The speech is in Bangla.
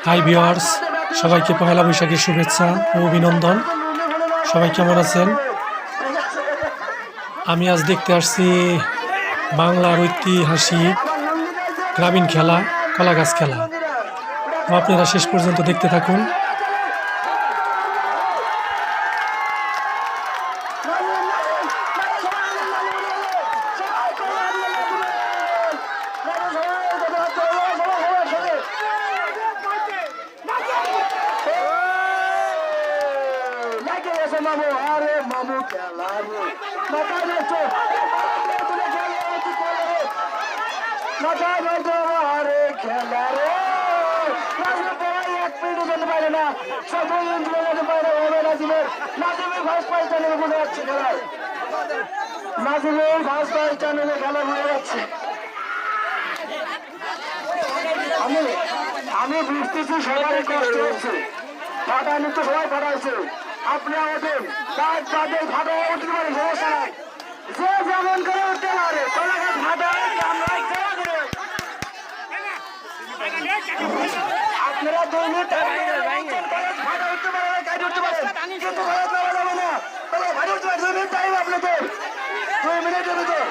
হাই ভিউয়ার্স, সবাইকে পহেলা বৈশাখের শুভেচ্ছা ও অভিনন্দন। সবাই কেমন আছেন? আমি আজ দেখতে আসছি বাংলার ঐতিহাসিক গ্রামীণ খেলা কলাগাছ খেলা। তো আপনারা শেষ পর্যন্ত দেখতে থাকুন। মামু আরে মামু খেলা রে মাথা নষ্ট মাথা নষ্ট আরে খেলা রে এক মিনিট যেতে পারে না সকল যেতে পারে হবে নাজিমের ফার্স্ট প্রাইজ চ্যানেলে বোঝা যাচ্ছে খেলায় নাজিমের ফার্স্ট প্রাইজ চ্যানেলে খেলা হয়ে যাচ্ছে। আমি বুঝতেছি সবারই কষ্ট হচ্ছে, ফাটানি তো সবাই ফাটাইছে, আপনি আমাদের তাদের ফাটা উঠতে পারে সমস্যা নাই, যে যেমন করে উঠতে পারে কলাগাছ ফাটা আপনারা 2 মিনিট ফাটা উঠতে পারেন কাজে উঠতে পারেন কিন্তু ভারত নেওয়া যাবে না, তবে ভারত উঠতে পারে 2 মিনিট টাইম আপনাদের 2 মিনিটের ভিতর